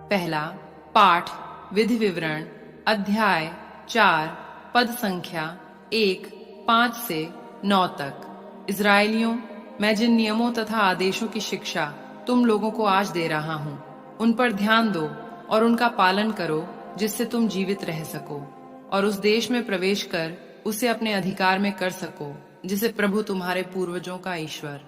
पहला पाठ विधि विवरण अध्याय 4 पद संख्या 1 5 से 9 तक। इज़राइलियों, मैं जिन नियमों तथा आदेशों की शिक्षा तुम लोगों को आज दे रहा हूँ, उन पर ध्यान दो और उनका पालन करो, जिससे तुम जीवित रह सको और उस देश में प्रवेश कर उसे अपने अधिकार में कर सको, जिसे प्रभु तुम्हारे पूर्वजों का ईश्वर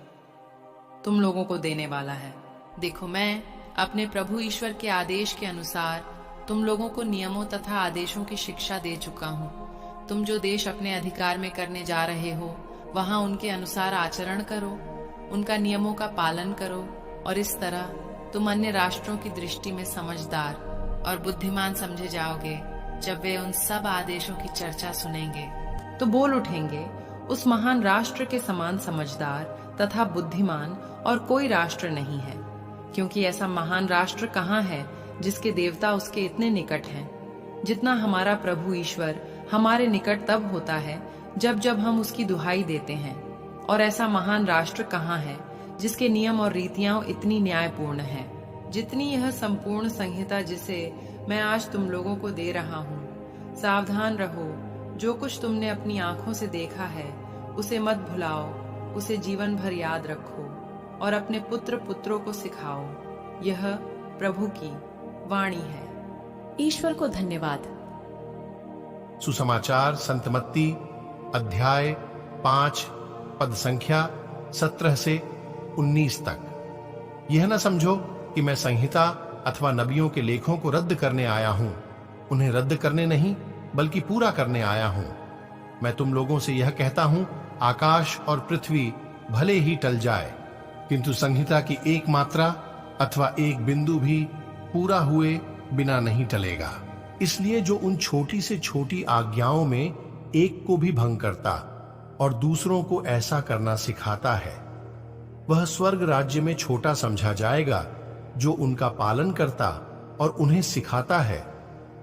तुम लोगों को देने वाला है। देखो, मैं अपने प्रभु ईश्वर के आदेश के अनुसार तुम लोगों को नियमों तथा आदेशों की शिक्षा दे चुका हूँ। तुम जो देश अपने अधिकार में करने जा रहे हो, वहाँ उनके अनुसार आचरण करो, उनका नियमों का पालन करो, और इस तरह तुम अन्य राष्ट्रों की दृष्टि में समझदार और बुद्धिमान समझे जाओगे जब वे उन सब आदेशों की चर्चा सुनेंगे तो बोल उठेंगे, उस महान राष्ट्र के समान समझदार तथा बुद्धिमान और कोई राष्ट्र नहीं है, क्योंकि ऐसा महान राष्ट्र कहाँ है जिसके देवता उसके इतने निकट हैं, जितना हमारा प्रभु ईश्वर हमारे निकट तब होता है जब जब हम उसकी दुहाई देते हैं। और ऐसा महान राष्ट्र कहाँ है जिसके नियम और रीतियां इतनी न्यायपूर्ण हैं, जितनी यह संपूर्ण संहिता जिसे मैं आज तुम लोगों को दे रहा हूँ। सावधान रहो, जो कुछ तुमने अपनी आंखों से देखा है उसे मत भुलाओ, उसे जीवन भर याद रखो और अपने पुत्र पुत्रों को सिखाओ। यह प्रभु की वाणी है। ईश्वर को धन्यवाद। सुसमाचार संत मत्ती अध्याय 5 पद संख्या 17 से 19 तक। यह न समझो कि मैं संहिता अथवा नबियों के लेखों को रद्द करने आया हूं। उन्हें रद्द करने नहीं, बल्कि पूरा करने आया हूं। मैं तुम लोगों से यह कहता हूं, आकाश और पृथ्वी भले ही टल जाए, किंतु संहिता की एक मात्रा अथवा एक बिंदु भी पूरा हुए बिना नहीं टलेगा। इसलिए जो उन छोटी से छोटी आज्ञाओं में एक को भी भंग करता और दूसरों को ऐसा करना सिखाता है, वह स्वर्ग राज्य में छोटा समझा जाएगा। जो उनका पालन करता और उन्हें सिखाता है,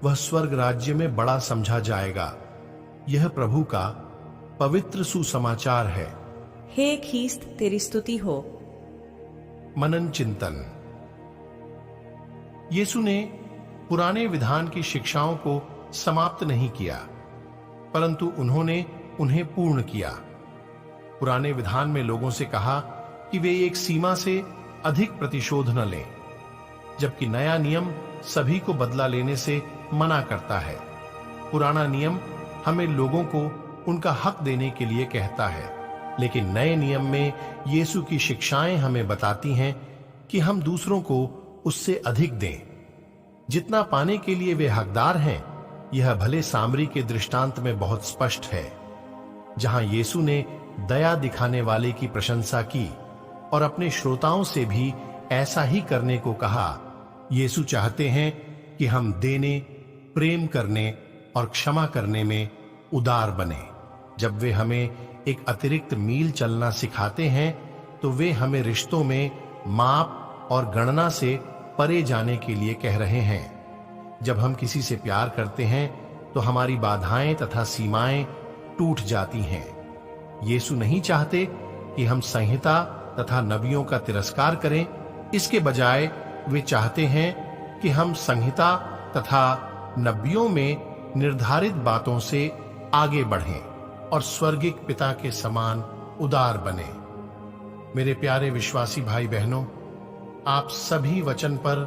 वह स्वर्ग राज्य में बड़ा समझा जाएगा। यह प्रभु का पवित्र सुसमाचार है। हे ख्रीस्त, तेरी स्तुति हो। मनन चिंतन। यीशु ने पुराने विधान की शिक्षाओं को समाप्त नहीं किया, परंतु उन्होंने उन्हें पूर्ण किया। पुराने विधान में लोगों से कहा कि वे एक सीमा से अधिक प्रतिशोध न लें, जबकि नया नियम सभी को बदला लेने से मना करता है। पुराना नियम हमें लोगों को उनका हक देने के लिए कहता है, लेकिन नए नियम में यीशु की शिक्षाएं हमें बताती हैं कि हम दूसरों को उससे अधिक दें, जितना पाने के लिए वे हकदार हैं। यह भले सामरी के दृष्टांत में बहुत स्पष्ट है, जहां यीशु ने दया दिखाने वाले की प्रशंसा की और अपने श्रोताओं से भी ऐसा ही करने को कहा। यीशु चाहते हैं कि हम देने, प्रेम करने और क्षमा करने में उदार बने। जब वे हमें एक अतिरिक्त मील चलना सिखाते हैं, तो वे हमें रिश्तों में माप और गणना से परे जाने के लिए कह रहे हैं। जब हम किसी से प्यार करते हैं, तो हमारी बाधाएं तथा सीमाएं टूट जाती हैं। यीशु नहीं चाहते कि हम संहिता तथा नबियों का तिरस्कार करें। इसके बजाय वे चाहते हैं कि हम संहिता तथा नबियों में निर्धारित बातों से आगे बढ़ें और स्वर्गिक पिता के समान उदार बने। मेरे प्यारे विश्वासी भाई बहनों, आप सभी वचन पर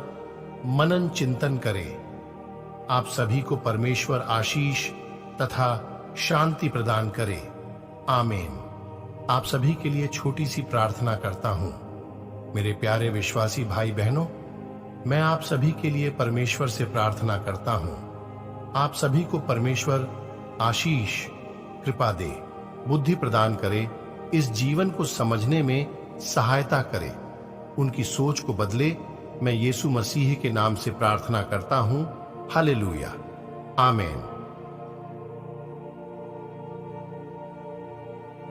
मनन चिंतन करें। आप सभी को परमेश्वर आशीष तथा शांति प्रदान करे। आमीन। आप सभी के लिए छोटी सी प्रार्थना करता हूं। मेरे प्यारे विश्वासी भाई बहनों, मैं आप सभी के लिए परमेश्वर से प्रार्थना करता हूं। आप सभी को परमेश्वर आशीष, कृपा दे, बुद्धि प्रदान करे, इस जीवन को समझने में सहायता करे, उनकी सोच को बदले। मैं यीशु मसीह के नाम से प्रार्थना करता हूं। हालेलुया। आमीन।